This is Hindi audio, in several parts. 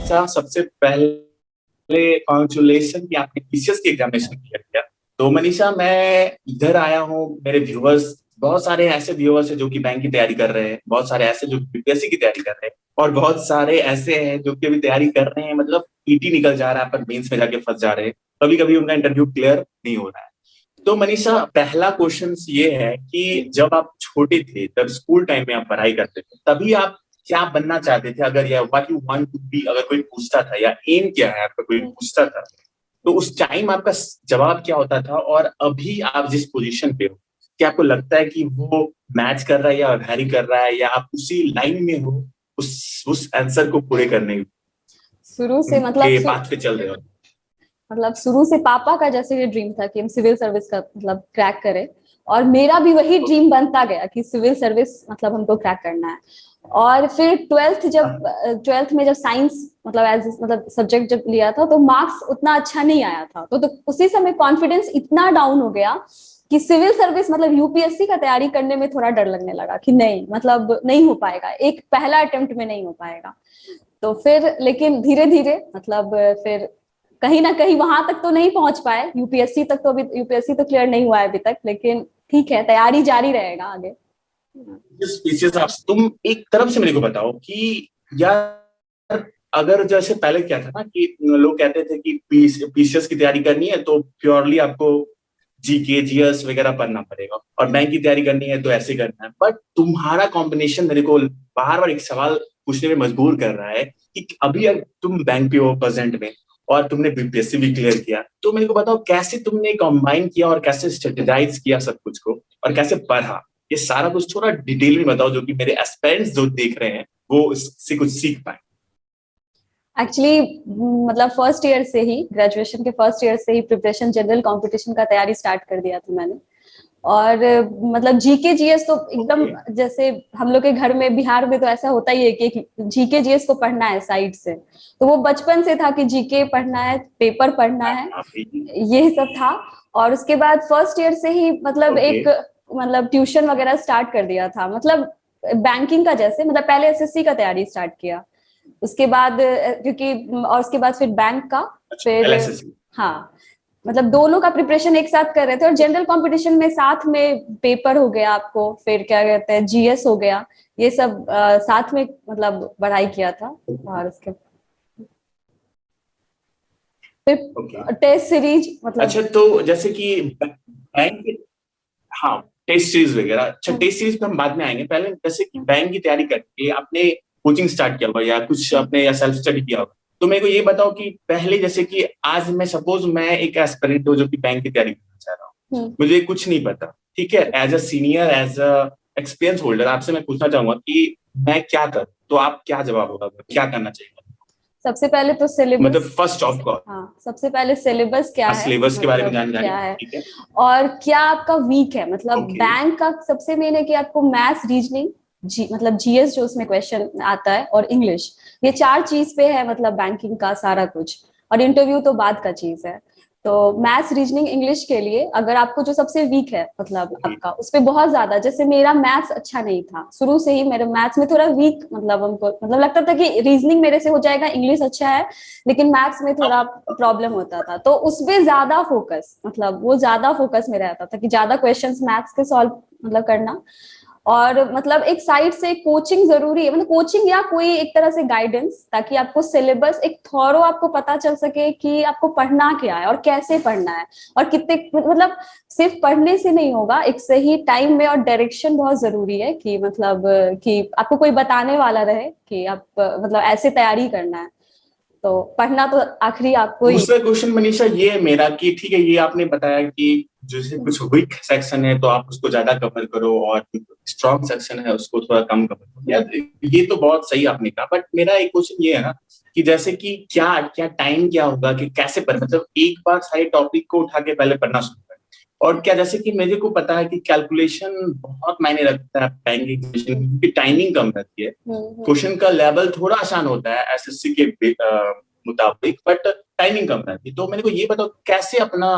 मनीषा, सबसे पहले कॉन्ग्रेचुलेशन कि आपने पीसीएस की एग्जामिनेशन क्लियर किया। तो मनीषा, मैं इधर आया हूँ, मेरे व्यूअर्स, बहुत सारे ऐसे व्यूअर्स हैं जो कि बैंक की तैयारी कर रहे हैं, बहुत सारे ऐसे जो बीपीएससी की तैयारी कर रहे हैं, और बहुत सारे ऐसे हैं जो कि अभी तैयारी कर रहे हैं, मतलब ईटी निकल जा रहा है पर मेंस में जाके फंस जा रहे हैं, कभी कभी उनका इंटरव्यू क्लियर नहीं हो रहा है। तो मनीषा, पहला क्वेश्चन ये है कि जब आप छोटे थे, तब स्कूल टाइम में आप पढ़ाई करते थे, तभी आप क्या बनना चाहते थे? अगर या what you want to be, अगर कोई पूछता था, या एम क्या है आपका, कोई पूछता था, तो उस टाइम आपका जवाब क्या होता था? और अभी आप जिस पोजीशन पे हो, क्या आपको लगता है कि वो मैच कर रहा है या वैरी कर रहा है, या आप उसी लाइन में हो, उस आंसर को पूरे करने शुरू से के पाथ पे चल रहे हो? मतलब शुरू से पापा का जैसे ये ड्रीम था कि हम सिविल सर्विस का मतलब क्रैक करें, और मेरा भी वही ड्रीम बनता गया कि सिविल सर्विस मतलब हमको क्रैक करना है। और फिर ट्वेल्थ में जब साइंस मतलब एज मतलब सब्जेक्ट जब लिया था, तो मार्क्स उतना अच्छा नहीं आया था, तो उसी समय कॉन्फिडेंस इतना डाउन हो गया कि सिविल सर्विस मतलब यूपीएससी का तैयारी करने में थोड़ा डर लगने लगा कि नहीं, मतलब नहीं हो पाएगा, एक पहला अटेम्प्ट में नहीं हो पाएगा। तो फिर लेकिन धीरे धीरे मतलब फिर कहीं ना कहीं वहां तक तो नहीं पहुंच पाए, यूपीएससी तक तो, अभी यूपीएससी तो क्लियर नहीं हुआ है अभी तक, लेकिन ठीक है, तैयारी जारी रहेगा आगे। पीसीएस, आप तुम एक तरफ से मेरे को बताओ कि यार, अगर जैसे पहले क्या था ना कि लोग कहते थे कि पीसीएस की तैयारी करनी है तो प्योरली आपको जीके जीएस वगैरह पढ़ना पड़ेगा, और बैंक की तैयारी करनी है तो ऐसे करना है। बट तुम्हारा कॉम्बिनेशन मेरे को बार बार एक सवाल पूछने में मजबूर कर रहा है कि अभी अगर तुम बैंक पे हो प्रेजेंट में, और तुमने बीपीएससी भी क्लियर किया, तो मेरे को बताओ कैसे तुमने कंबाइन किया और कैसे स्ट्रेटेजाइज किया सब कुछ को, और कैसे पढ़ा? ये सारा कुछ थोड़ा डिटेल में बताओ, जो कि मेरे एस्पिरेंट्स जो देख रहे हैं वो इससे कुछ सीख पाए। एक्चुअली मतलब फर्स्ट ईयर से ही, ग्रेजुएशन के फर्स्ट ईयर से ही प्रिपरेशन जनरल कंपटीशन का तैयारी स्टार्ट कर दिया था मैंने। और मतलब जीके जीएस तो एकदम ओके। जैसे हम लोग के घर में बिहार में तो ऐसा होता ही है कि जीके जीएस को पढ़ना है साइड से, तो वो बचपन से था कि जीके पढ़ना है, पेपर पढ़ना है, ये सब था। और उसके बाद फर्स्ट ईयर से ही मतलब ओके। एक मतलब ट्यूशन वगैरह स्टार्ट कर दिया था, मतलब बैंकिंग का जैसे, मतलब पहले एसएससी का तैयारी स्टार्ट किया, उसके बाद क्योंकि और उसके बाद फिर बैंक का, अच्छा, फिर एलएसएस। हाँ, मतलब दोनों का प्रिपरेशन एक साथ कर रहे थे, और जनरल कंपटीशन में साथ में पेपर हो गया आपको, फिर क्या कहते हैं जीएस हो गया, ये सब साथ में मतलब पढ़ाई किया था। और उसके ओके। फिर टेस्ट सीरीज मतलब अच्छा, तो जैसे कि बैंक, हाँ, टेस्ट सीरीज वगैरह, अच्छा टेस्ट सीरीज पे हम बाद में आएंगे। पहले जैसे कि बैंक की तैयारी करके आपने कोचिंग स्टार्ट किया होगा, या कुछ अपने या सेल्फ स्टडी किया होगा, तो मेरे को ये बताओ कि पहले जैसे कि आज मैं सपोज मैं एक एस्पिरेंट हूँ जो कि बैंक की तैयारी करना चाह रहा हूँ, मुझे कुछ नहीं पता, ठीक है, as a senior, as a experience holder आपसे मैं पूछना चाहूंगा कि मैं क्या करूँ, तो आप क्या जवाब होगा, क्या करना चाहिए? सबसे पहले तो सिलेबस। मतलब फर्स्ट ऑफ कॉल, हाँ, सबसे पहले सिलेबस क्या है, सिलेबस के बारे में मतलब जानकारी, क्या है, ठीक है। और क्या आपका वीक है, मतलब ओके। बैंक का सबसे मेन है कि आपको मैथ्स, रीजनिंग, मतलब जीएस जो उसमें क्वेश्चन आता है, और इंग्लिश, ये चार चीज पे है मतलब बैंकिंग का सारा कुछ, और इंटरव्यू तो बाद का चीज है। तो मैथ्स, रीजनिंग, इंग्लिश के लिए अगर आपको जो सबसे वीक है मतलब ओके। आपका उस पर बहुत ज्यादा, जैसे मेरा मैथ्स अच्छा नहीं था शुरू से ही, मेरे मैथ्स में थोड़ा वीक, मतलब हमको मतलब लगता था कि रीजनिंग मेरे से हो जाएगा, इंग्लिश अच्छा है, लेकिन मैथ्स में थोड़ा प्रॉब्लम होता था, तो उसमें ज्यादा फोकस, मतलब वो ज्यादा फोकस में रहता था कि ज्यादा क्वेश्चंस मैथ्स के सॉल्व मतलब करना। और मतलब एक साइड से कोचिंग जरूरी है, मतलब कोचिंग या कोई एक तरह से गाइडेंस, ताकि आपको सिलेबस एक थॉरो आपको पता चल सके कि आपको पढ़ना क्या है और कैसे पढ़ना है, और कितने मतलब सिर्फ पढ़ने से नहीं होगा, एक सही टाइम में, और डायरेक्शन बहुत जरूरी है कि मतलब कि आपको कोई बताने वाला रहे कि आप मतलब ऐसे तैयारी करना है, तो पढ़ना तो आखिरी आपको ही। दूसरा क्वेश्चन मनीषा ये है मेरा कि ठीक है, ये आपने बताया कि जैसे कुछ वीक सेक्शन है तो आप उसको ज्यादा कवर करो, और स्ट्रॉन्ग सेक्शन है उसको थोड़ा कम कवर करो, यार ये तो बहुत सही आपने कहा। बट मेरा एक क्वेश्चन ये है ना कि जैसे कि क्या क्या टाइम क्या होगा कि कैसे पढ़, मतलब एक बार सारे टॉपिक को उठा के पहले पढ़ना शुरू करें, और क्या, जैसे कि मेरे को पता है कि कैलकुलेशन बहुत मायने रखता है बैंकिंग क्योंकि टाइमिंग कम रहती है, क्वेश्चन का लेवल थोड़ा आसान होता है एसएससी के मुताबिक, बट टाइमिंग कम रहती है। तो मेरे को ये बताओ कैसे अपना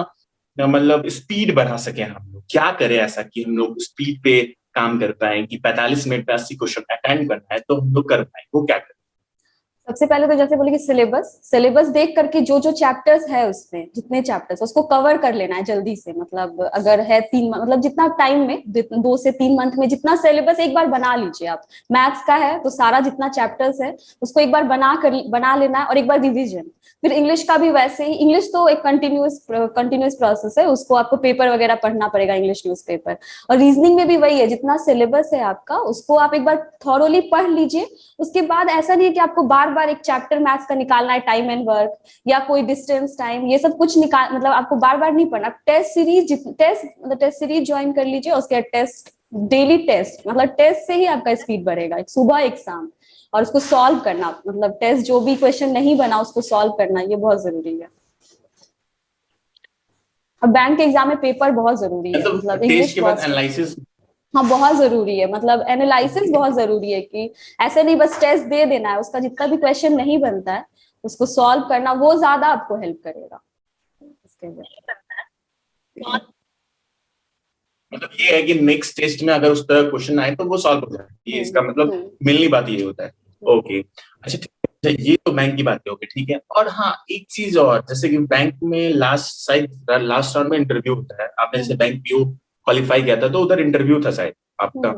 मतलब स्पीड बढ़ा सके, हम लोग क्या करें ऐसा कि हम लोग स्पीड पे काम कर पाए, कि 45 मिनट में 80 क्वेश्चन अटेंड करना है तो हम लोग कर पाए, वो क्या करें? सबसे पहले तो जैसे बोले कि सिलेबस सिलेबस देख करके जो जो चैप्टर्स है उसमें जितने चैप्टर्स उसको कवर कर लेना है जल्दी से, मतलब अगर है मतलब जितना टाइम में 2 से 3 मंथ में जितना सिलेबस एक बार बना लीजिए आप। मैथ्स का है तो सारा जितना चैप्टर्स है उसको एक बार बना लेना है, और एक बार रिविजन। फिर इंग्लिश का भी वैसे ही, इंग्लिश तो एक कंटिन्यूअस प्रोसेस है, उसको आपको पेपर वगैरह पढ़ना पड़ेगा, इंग्लिश न्यूज़पेपर। और रीजनिंग में भी वही है, जितना सिलेबस है आपका उसको आप एक बार थॉरोली पढ़ लीजिए। उसके बाद ऐसा नहीं है कि आपको बार बार एक चैप्टर मैथ्स का निकालना है, टाइम एंड वर्क या कोई डिस्टेंस टाइम, ये सब कुछ निकाल मतलब आपको बार बार नहीं पढ़ना। टेस्ट सीरीज ज्वाइन कर लीजिए, उसके टेस्ट, डेली टेस्ट, मतलब टेस्ट से ही आपका स्पीड बढ़ेगा, एक सुबह एक शाम। और उसको सॉल्व करना, मतलब टेस्ट जो भी क्वेश्चन नहीं बना उसको सॉल्व करना, ये बहुत जरूरी है। और बैंक के एग्जाम में पेपर बहुत जरूरी है, मतलब टेस्ट इंग्लिश के बाद बहुत, एनालिसिस। हाँ बहुत जरूरी है, मतलब एनालिसिस बहुत जरूरी है कि ऐसे नहीं बस टेस्ट दे देना है, उसका जितना भी क्वेश्चन नहीं बनता है उसको सॉल्व करना, वो ज्यादा आपको हेल्प करेगा इसके लिए। मतलब ये है कि नेक्स्ट टेस्ट में अगर उस तरह क्वेश्चन आए तो वो सॉल्व हो जाए, ये इसका मतलब मिलनी बात ये होता है। ओके, अच्छा ठीक है, ये तो बैंक की बात है। ओके ठीक है। और हाँ, एक चीज और, जैसे कि बैंक में लास्ट राउंड में इंटरव्यू होता है, आपने जैसे बैंक पीओ क्वालिफाई किया था तो उधर इंटरव्यू था शायद आपका,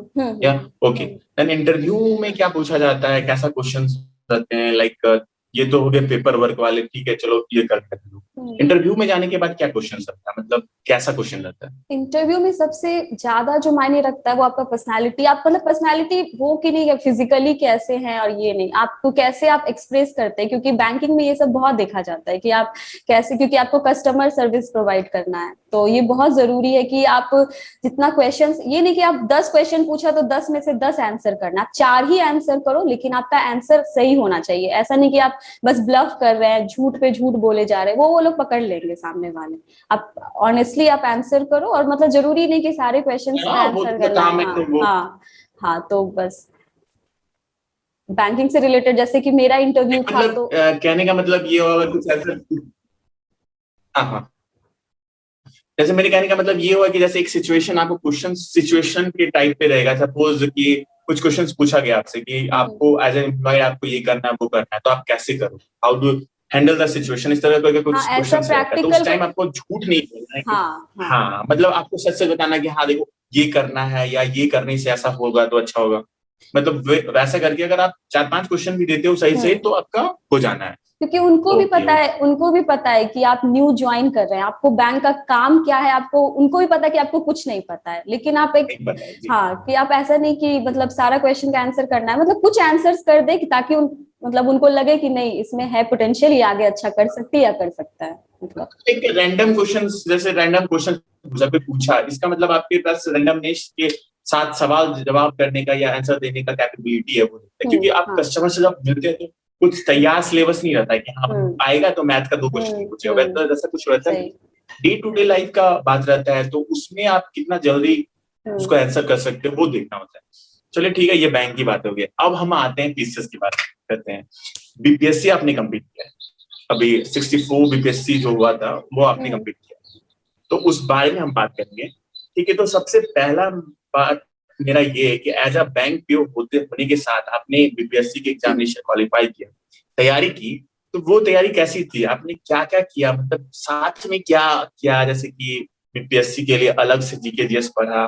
या? ओके, देन इंटरव्यू में क्या पूछा जाता है, कैसा क्वेश्चन रहते हैं? लाइक ये तो हो गए पेपर वर्क वाले, ठीक है चलो ये कर लेते हैं। इंटरव्यू में जाने के बाद क्या क्वेश्चन रहता है, मतलब कैसा क्वेश्चन रहता है? इंटरव्यू में सबसे ज्यादा जो मायने रखता है वो आपका पर्सनालिटी, आप मतलब पर्सनालिटी हो कि नहीं, फिजिकली कैसे हैं, और ये नहीं, आपको कैसे आप एक्सप्रेस करते हैं, क्योंकि बैंकिंग में ये सब बहुत देखा जाता है कि आप कैसे, क्योंकि आपको कस्टमर सर्विस प्रोवाइड करना है, तो ये बहुत जरूरी है कि आप जितना क्वेश्चन, ये नहीं कि आप 10 क्वेश्चन पूछा तो 10 में से 10 आंसर करना, आप 4 ही आंसर करो, लेकिन आपका आंसर सही होना चाहिए। ऐसा नहीं कि आप बस ब्लफ कर रहे हैं, झूठ पे झूठ बोले जा रहे हैं, वो लोग पकड़ लेंगे सामने वाले। आप ऑनेस्टली आप आंसर करो, और मतलब जरूरी नहीं कि सारे क्वेश्चंस का हाँ, वो आंसर तो करना काम है। है हाँ तो वो। हाँ हाँ, तो बस बैंकिंग से रिलेटेड जैसे कि मेरा इंटरव्यू था मतलब तो कहने का मतलब ये होगा कुछ ऐसा। हाँ हाँ, जैसे मेरे कहने का मतलब ये हुआ कि जैसे एक सिचुएशन, आपको क्वेश्चन सिचुएशन के टाइप पे रहेगा। सपोज कि कुछ क्वेश्चंस पूछा गया आपसे कि आपको एज एन एम्प्लॉय आपको ये करना है वो करना है, तो आप कैसे करो, how do handle the situation, इस तरह का हाँ कुछ ऐसा क्वेश्चन रहता है। तो प्रैक्टिकल उस टाइम आपको झूठ नहीं बोलना है कि हाँ हाँ हाँ, मतलब आपको सच सच बताना कि हाँ देखो ये करना है, या ये करने से ऐसा होगा तो अच्छा होगा। मतलब वैसा करके अगर आप 4-5 क्वेश्चन भी देते हो सही सही तो आपका हो जाना है। क्योंकि उनको भी ओके पता ओके। है, उनको भी पता है कि आप न्यू ज्वाइन कर रहे हैं, आपको बैंक का काम क्या है, आपको उनको भी पता है कि आपको कुछ नहीं पता है, लेकिन आप एक, नहीं पता है जी। हाँ कि आप ऐसा नहीं कि मतलब सारा क्वेश्चन का आंसर करना है, मतलब कुछ आंसर्स कर दे कि ताकि मतलब उनको लगे कि नहीं इसमें है पोटेंशियल, ये आगे अच्छा कर सकती है या कर सकता है, मतलब एक रैंडम क्वेश्चन, जैसे रैंडम क्वेश्चन जब भी पूछा, इसका मतलब आपके पास रैंडमनेस के साथ सवाल जवाब करने का या आंसर देने का कैपेबिलिटी है वो देता है। क्योंकि आप हाँ कस्टमर से जब मिलते हैं तो कुछ तैयार सिलेबस नहीं रहता है कि हाँ आएगा तो मैथ का 2 क्वेश्चन ही पूछेगा, वैसा जैसा कुछ रहता है। सही डे टू डे लाइफ का बात रहता है, तो उसमें आप कितना जल्दी उसको आंसर कर सकते हो वो देखना होता है। चलिए ठीक है, ये बैंक की बात हो गई। अब हम आते हैं पीसीएस की बात करते हैं। बीपीएससी आपने कंप्लीट किया है, अभी 64 बीपीएससी जो हुआ था वो आपने कंप्लीट किया, तो उस बारे में हम बात करेंगे। ठीक है, तो सबसे पहला बात मेरा ये है कि एज अ बैंक पीओ होने के साथ आपने बीपीएससी के एग्जामिनेशन क्वालिफाई किया, तैयारी की, तो वो तैयारी कैसी थी, आपने क्या क्या किया, मतलब साथ में क्या किया? जैसे कि बीपीएससी के लिए अलग से जीके जीएस पढ़ा,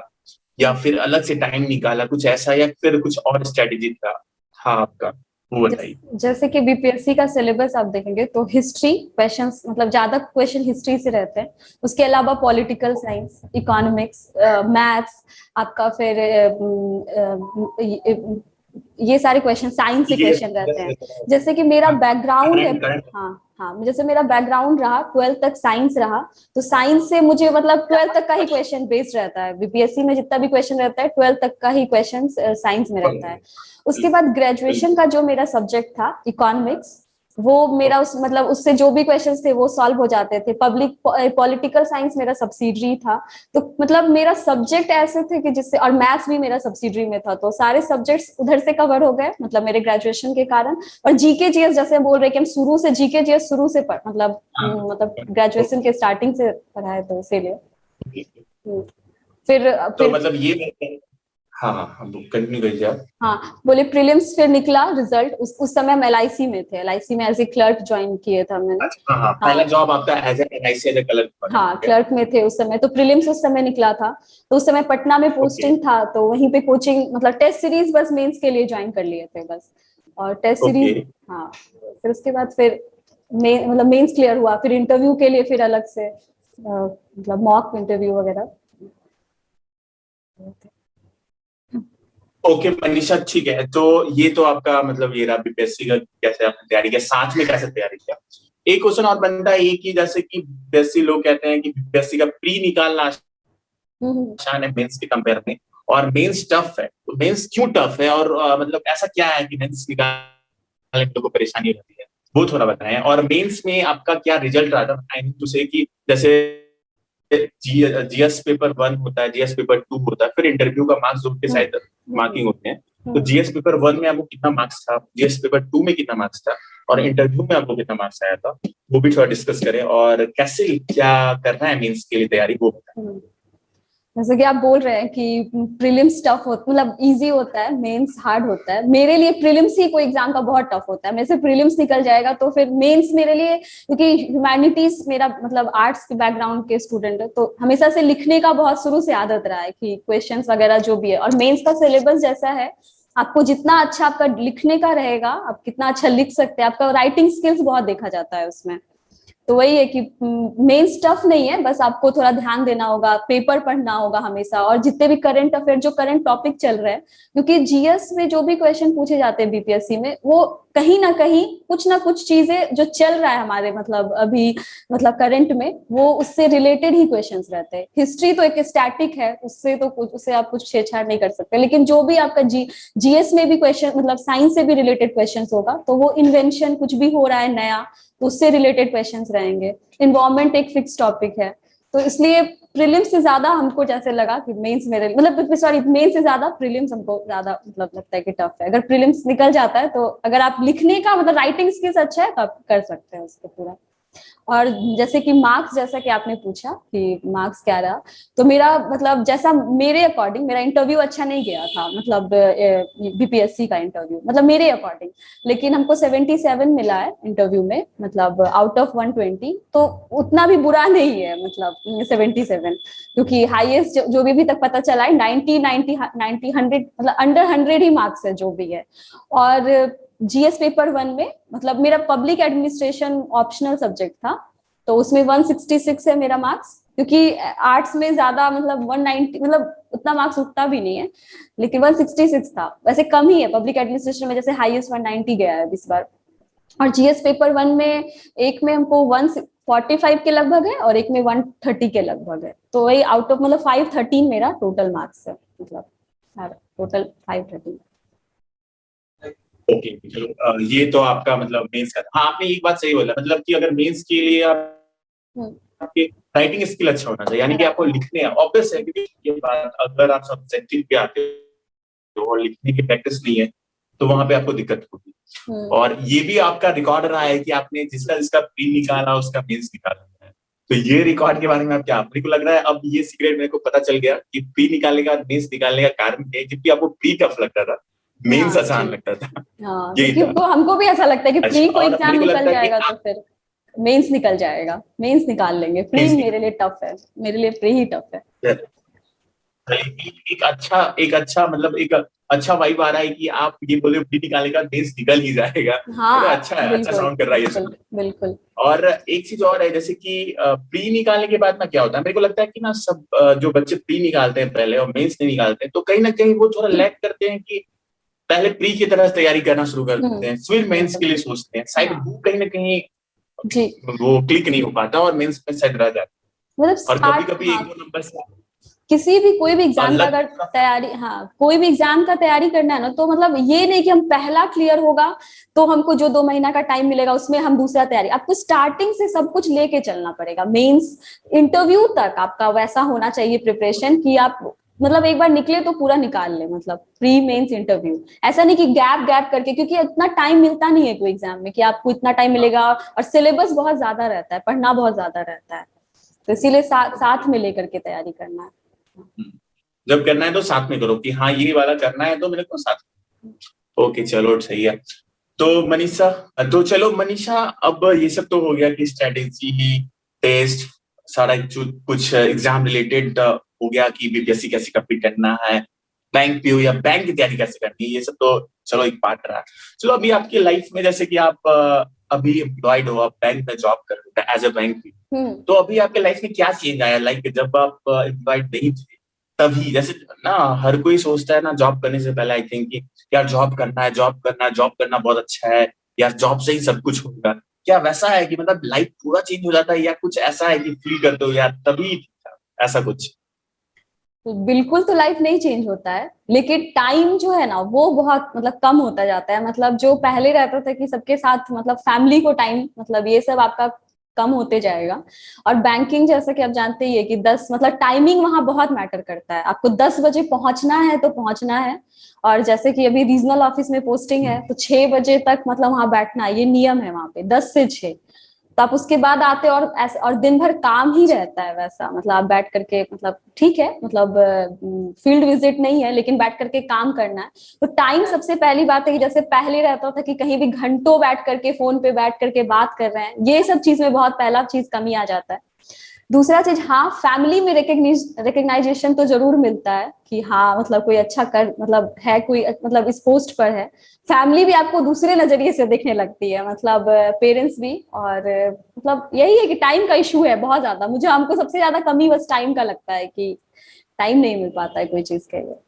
या फिर अलग से टाइम निकाला कुछ ऐसा, या फिर कुछ और स्ट्रेटेजी था आपका, वो बताइए। जैसे कि बीपीएससी का सिलेबस आप देखेंगे तो हिस्ट्री क्वेश्चंस, मतलब ज्यादा क्वेश्चन हिस्ट्री से रहते हैं, उसके अलावा पॉलिटिकल साइंस, इकोनॉमिक्स, मैथ्स आपका, फिर ये सारे क्वेश्चन साइंस से ये क्वेश्चन रहते हैं। जैसे कि मेरा बैकग्राउंड है, करंट करंट। हाँ हाँ, जैसे मेरा बैकग्राउंड रहा 12th तक साइंस रहा, तो साइंस से मुझे मतलब 12th तक का ही क्वेश्चन बेस्ड रहता है, बीपीएससी में जितना भी क्वेश्चन रहता है 12th तक का ही क्वेश्चन साइंस में रहता है। उसके बाद ग्रेजुएशन का जो मेरा सब्जेक्ट था इकोनॉमिक्स, वो मेरा उस मतलब उससे जो भी क्वेश्चंस थे वो सॉल्व हो जाते थे। पब्लिक पॉलिटिकल साइंस मेरा सब्सिडरी था, तो मतलब मेरा सब्जेक्ट ऐसे थे कि जिससे, और मैथ्स भी मेरा सब्सिडरी में था, तो सारे सब्जेक्ट्स उधर से कवर हो गए मतलब मेरे ग्रेजुएशन के कारण। और जीके जीएस जैसे बोल रहे कि हम शुरू से जीके जीएस शुरू से मतलब ग्रेजुएशन के स्टार्टिंग से पढ़ा है, तो इसीलिए ओके। हम्म, फिर तो फिर मतलब ये, हाँ हाँ हाँ, कंटिन्यू कीजिए आप। हाँ, बोले प्रीलिम्स फिर निकला रिजल्ट। उस समय हम एलआईसी में थे, एलआईसी में एज ए क्लर्क ज्वाइन किए था मैंने। अच्छा, हाँ हाँ, पहला हाँ जॉब आपका as a NIC as a कलर बना, हाँ, ठीक है। क्लर्क में थे उस समय। तो प्रीलिम्स उस समय निकला था, तो उस समय पटना में ओके पोस्टिंग था, तो वहीं पे कोचिंग मतलब टेस्ट सीरीज बस मेंस के लिए ज्वाइन कर लिए थे बस। और टेस्ट ओके। सीरीज, हाँ, फिर उसके बाद फिर मतलब मेंस क्लियर हुआ, फिर इंटरव्यू के लिए फिर अलग से मतलब मॉक इंटरव्यू वगैरह। ओके मनीषा, ठीक है। तो ये तो आपका मतलब ये रहा बीपीएससी का कैसे आपने तैयारी किया, साथ में कैसे तैयारी किया। एक क्वेश्चन और बनता है ये कि जैसे कि बीपीएससी लोग कहते हैं कि बीपीएससी का प्री निकालना हम्म। आसान है मेंस के कंपेयर में, और मेंस टफ है। तो मेंस क्यों टफ है, और मतलब ऐसा क्या है कि मेंस निकालने में लोगों को परेशानी होती है, वो थोड़ा बताएं। और मेंस में आपका क्या रिजल्ट रहा था, आई मीन टू से कि जैसे जीएस पेपर 1 होता है, जीएस पेपर 2 होता है, फिर इंटरव्यू का मार्क्स जोड़ के हम्म। शायद मार्किंग होते हैं। तो हम्म। जीएस पेपर 1 में आपको कितना मार्क्स था, जीएस पेपर 2 में कितना मार्क्स था, और हम्म। इंटरव्यू में आपको कितना मार्क्स आया था, वो भी थोड़ा डिस्कस करें। और कैसे क्या करना है मेंस के लिए तैयारी, वो बताएं। हम्म। जैसे कि आप बोल रहे हैं कि प्रीलिम्स टफ होता मतलब इजी होता है, मेंस हार्ड होता है। मेरे लिए प्रीलिम्स ही कोई एग्जाम का बहुत टफ होता है। मेरे से प्रीलिम्स निकल जाएगा तो फिर मेंस मेरे लिए, क्योंकि ह्यूमैनिटीज मेरा मतलब आर्ट्स के बैकग्राउंड के स्टूडेंट है, तो हमेशा से लिखने का बहुत शुरू से आदत रहा है कि क्वेश्चंस वगैरह जो भी है। और मेंस का सिलेबस जैसा है, आपको जितना अच्छा आपका लिखने का रहेगा, आप कितना अच्छा लिख सकते हैं, आपका राइटिंग स्किल्स बहुत देखा जाता है उसमें। तो वही है कि मेन स्टफ नहीं है, बस आपको थोड़ा ध्यान देना होगा, पेपर पढ़ना होगा हमेशा, और जितने भी करंट अफेयर जो करंट टॉपिक चल रहे हैं, क्योंकि जीएस में जो भी क्वेश्चन पूछे जाते हैं बीपीएससी में, वो कहीं ना कुछ चीजें जो चल रहा है हमारे मतलब अभी मतलब करंट में, वो उससे रिलेटेड ही क्वेश्चंस रहते हैं। हिस्ट्री तो एक स्टैटिक है, उससे तो कुछ, उससे आप कुछ छेड़छाड़ नहीं कर सकते। लेकिन जो भी आपका जीएस में भी क्वेश्चन मतलब साइंस से भी रिलेटेड क्वेश्चन होगा, तो वो इन्वेंशन कुछ भी हो रहा है नया, तो उससे रिलेटेड क्वेश्चंस रहेंगे। इन्वायरमेंट एक फिक्स टॉपिक है, तो इसलिए प्रीलिम्स से ज्यादा हमको जैसे लगा कि मेंस मेरे मतलब सॉरी मेंस से ज्यादा प्रीलिम्स हमको ज्यादा मतलब लगता है कि टफ है। अगर प्रीलिम्स निकल जाता है तो अगर आप लिखने का मतलब राइटिंग स्किल्स अच्छा है तो आप कर सकते हैं उसको पूरा। और जैसे कि मार्क्स, जैसा कि आपने पूछा कि मार्क्स क्या रहा, तो मेरा मतलब जैसा मेरे अकॉर्डिंग मेरा इंटरव्यू अच्छा नहीं गया था, मतलब बीपीएससी का इंटरव्यू मतलब मेरे अकॉर्डिंग। लेकिन हमको 77 मिला है इंटरव्यू में, मतलब आउट ऑफ 120, तो उतना भी बुरा नहीं है मतलब 77, क्योंकि हाईएस्ट जो भी अभी तक पता चला है 90 100 मतलब अंडर 100 ही मार्क्स है जो भी है। और जीएस पेपर 1 में मतलब मेरा पब्लिक एडमिनिस्ट्रेशन ऑप्शनल सब्जेक्ट था, तो उसमें 166 है मेरा मार्क्स, क्योंकि आर्ट्स में ज्यादा मतलब 190 मतलब उतना मार्क्स उठता भी नहीं है, लेकिन 166 था। वैसे कम ही है पब्लिक एडमिनिस्ट्रेशन में, जैसे हाईएस्ट 190 गया है इस बार। और जीएस पेपर 1 में एक में हमको 145 के लगभग है, और एक में 130 के लगभग है। तो वही आउट ऑफ मतलब 513 मेरा टोटल मार्क्स है, मतलब टोटल 513। ओके चलो, ये तो आपका मतलब मेंस का था। हाँ, आपने एक बात सही बोला, मतलब कि अगर मेंस के लिए हम्म। आपके राइटिंग स्किल अच्छा होना चाहिए, यानी कि आपको लिखने ऑब्वियस है, क्योंकि ये बात अगर आप सब्जेक्टिव पे आते हो और लिखने की प्रैक्टिस नहीं है, तो वहां पे आपको दिक्कत होगी। हम्म। और ये भी आपका रिकॉर्ड रहा है कि आपने जिसका जिसका प्री निकाला उसका मेंस निकाला है। तो ये रिकॉर्ड के बारे में आप क्या, मेरे को लग रहा है अब ये सीक्रेट मेरे को पता चल गया कि प्री निकालने का मेंस निकालने का कारण क्या है, क्योंकि आपको प्री टफ लगता था, मेंस हाँ जी। आसान लगता था। हाँ, यही क्योंकि था। हमको भी ऐसा लगता है कि प्री अच्छा, को और एग्जाम मेरे को निकल लगता है कि जाएगा तो आप फिर मेंस निकल जाएगा, मेंस निकाल लेंगे, प्री मेंस मेरे लिए टफ है, मेरे लिए प्री ही टफ है। निकाल, एक अच्छा मतलब एक अच्छा वाइब आ रहा है कि आप ये बोले प्री निकालने का मेंस निकल ही जाएगा। अरे अच्छा है, अच्छा बिल्कुल साउंड कर रहा है ये बिल्कुल सुन। बिल्कुल। और एक चीज और है, जैसे कि प्री निकालने के बाद ना क्या होता है, मेरे को लगता है कि ना सब जो बच्चे प्री निकालते हैं पहले और मेंस नहीं निकालते हैं, तो कहीं ना कहीं वो थोड़ा लैग करते हैं कि पहले प्री की तरह तैयारी करना शुरू कर देते हैं, फिर मेंस बिल्कुल। के लिए सोचते हैं, शायद हाँ वो कहीं ना कहीं जी। वो क्लिक नहीं हो पाता और मेंस में शायद रह जाता मतलब है। और कभी स्टार्ट, कभी हाँ, एक दो नंबर से किसी भी कोई भी एग्जाम का लग अगर तैयारी, हाँ कोई भी एग्जाम का तैयारी करना है ना, तो मतलब ये नहीं कि हम पहला क्लियर होगा तो हमको जो 2 महीना का टाइम मिलेगा उसमें हम दूसरा तैयारी, आपको स्टार्टिंग से सब कुछ लेके चलना पड़ेगा। मेंस इंटरव्यू तक आपका वैसा होना चाहिए प्रिपरेशन कि आप मतलब एक बार निकले तो पूरा निकाल ले, मतलब प्री मेंस इंटरव्यू। ऐसा नहीं कि गैप गैप करके, क्योंकि इतना टाइम मिलता नहीं है कोई एग्जाम में कि आपको इतना टाइम मिलेगा, और सिलेबस बहुत ज्यादा रहता है, पढ़ना बहुत ज्यादा रहता है, तो इसीलिए साथ में लेकर के तैयारी करना है। जब करना है तो साथ में करो कि हाँ ये वाला करना है तो मेरे को साथ में। ओके चलो सही है। तो मनीषा, तो चलो मनीषा, अब ये सब तो हो गया कि स्ट्रेटेजी, टेस्ट, सारा कुछ एग्जाम रिलेटेड हो गया कि बीपीएससी कैसे कंप्लीट करना है, बैंक पीओ या बैंक की तैयारी कैसे करनी है, ये सब तो चलो एक पार्ट रहा। चलो अभी आपकी लाइफ में जैसे कि आप अभी एम्प्लॉयड हो, आप बैंक में जॉब कर रहे थे एज ए बैंक पीओ, तो अभी आपके लाइफ में क्या चेंज आया, लाइक जब आप एम्प्लॉयड नहीं थे तभी, जैसे ना हर कोई सोचता है ना जॉब करने से पहले, आई थिंक कि यार जॉब करना है, जॉब करना है, जॉब करना बहुत अच्छा है, यार जॉब से ही सब कुछ होगा। क्या वैसा है कि मतलब लाइफ पूरा चेंज हो जाता है, या कुछ ऐसा है कि फील करते हो यार तभी ऐसा कुछ? बिल्कुल तो लाइफ नहीं चेंज होता है, लेकिन टाइम जो है ना वो बहुत मतलब कम होता जाता है। मतलब जो पहले रहता था कि सबके साथ मतलब फैमिली को टाइम, मतलब ये सब आपका कम होते जाएगा। और बैंकिंग जैसा कि आप जानते ही है कि 10 मतलब टाइमिंग वहां बहुत मैटर करता है। आपको 10 बजे पहुंचना है तो पहुंचना है। और जैसे कि अभी रीजनल ऑफिस में पोस्टिंग है तो 6 बजे तक मतलब वहां बैठना है, ये नियम है वहां पे 10 से 6। तो आप उसके बाद आते और ऐसे और दिन भर काम ही रहता है वैसा, मतलब आप बैठ करके मतलब ठीक है मतलब फील्ड विजिट नहीं है लेकिन बैठ करके काम करना है। तो टाइम सबसे पहली बात है कि जैसे पहले रहता था कि कहीं भी घंटों बैठ करके फोन पे बैठ करके बात कर रहे हैं, ये सब चीज में बहुत पहला चीज कमी आ जाता है। दूसरा चीज, हाँ फैमिली में रिकग्नाइजेशन तो जरूर मिलता है कि हाँ मतलब कोई अच्छा कर मतलब है, कोई मतलब इस पोस्ट पर है। फैमिली भी आपको दूसरे नजरिए से देखने लगती है, मतलब पेरेंट्स भी। और मतलब यही है कि टाइम का इशू है बहुत ज्यादा, मुझे हमको सबसे ज्यादा कमी बस टाइम का लगता है कि टाइम नहीं मिल पाता है कोई चीज के लिए।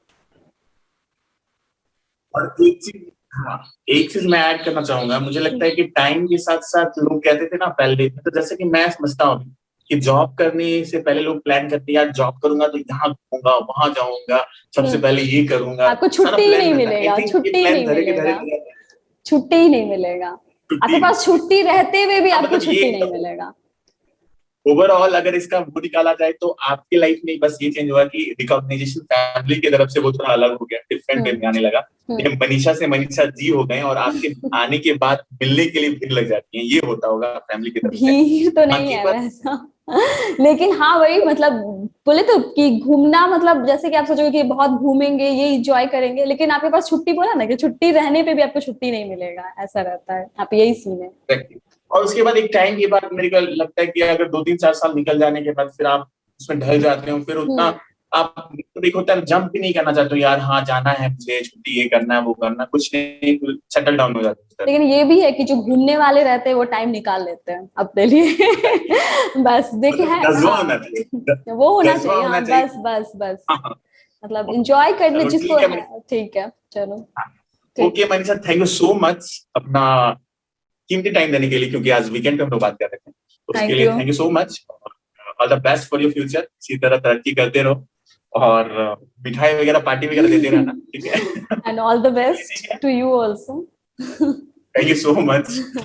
और एक चीज, हाँ, एक चीज मैं ऐड करना चाहूंगा, मुझे लगता है कि टाइम के साथ साथ लोग कहते थे ना पहले, तो जैसे कि मैं समझता हूँ कि जॉब करने से पहले लोग प्लान करते हैं यार जॉब करूंगा तो यहाँ घूमूंगा, वहां जाऊंगा, सबसे हम्म। पहले ये करूंगा, आपको सारा छुट्टी ही प्लान नहीं रहता है। आई मिलेगा, थिंक ये छुट्टी ही प्लान नहीं धरे के धरे मिलेगा, रह जाता है। छुट्टी ही नहीं मिलेगा। आपके छुट्टी, पास छुट्टी रहते हुए भी हाँ आपको मतलब ये छुट्टी नहीं मिलेगा। ओवरऑल अगर इसका वो निकाला जाए तो आपकी लाइफ में बस ये चेंज हुआ कि रिकॉग्निशन फैमिली की तरफ से वो थोड़ा अलग हो गया, डिफरेंट वे हम्म। में आने लगा। हम्म। ये मनीषा से मनीषा जी हो गए और आपके आने के बाद मिलने के लिए भीड़ लग जाती है, ये होता होगा फैमिली की तरफ से। भीड़ तो नहीं बाकी है बात, वैसा। लेकिन हाँ वही मतलब बोले तो कि घूमना मतलब जैसे कि आप सोचोगे कि बहुत घूमेंगे ये इंजॉय करेंगे, लेकिन आपके पास छुट्टी, बोला ना कि छुट्टी रहने पे भी आपको छुट्टी नहीं मिलेगा, ऐसा रहता है। आप यही सीन है। और उसके बाद एक टाइम के बाद मेरे को लगता है कि अगर 2 3 4 साल निकल जाने के बाद फिर आप उसमें ढल जाते हो, फिर उतना हम्म। आप एक होता है जंप भी नहीं करना चाहते हो, यार हाँ जाना है मुझे, छुट्टी ये करना है वो करना, कुछ नहीं, सेटल डाउन हो जाता है। लेकिन ये भी है कि जो घूमने वाले रहते हैं वो टाइम निकाल लेते हैं अपने लिए। बस देखे मतलब है। जज्बा हाँ होना चाहिए, वो होना जज्बा चाहिए, होना हाँ चाहिए। बस बस बस। हाँ हाँ। मतलब इंजॉय करने चलो जिसको ठीक है है, ठीक है चलो। हाँ, ठीक ओके है। Manisha, thank you so much अपना कीमती टाइम देने के लिए, क्योंकि आज वीकेंड पे हम लोग बात कर रहे थे, उसके थैंक लिए you. Thank you so much. All the best for your future, इसी तरह तरक्की करते रहो और मिठाई वगैरह पार्टी वगैरह देते रहना, ठीक है? एंड ऑल द चलिए ठीक बेस्ट है, to you also. Thank you so much.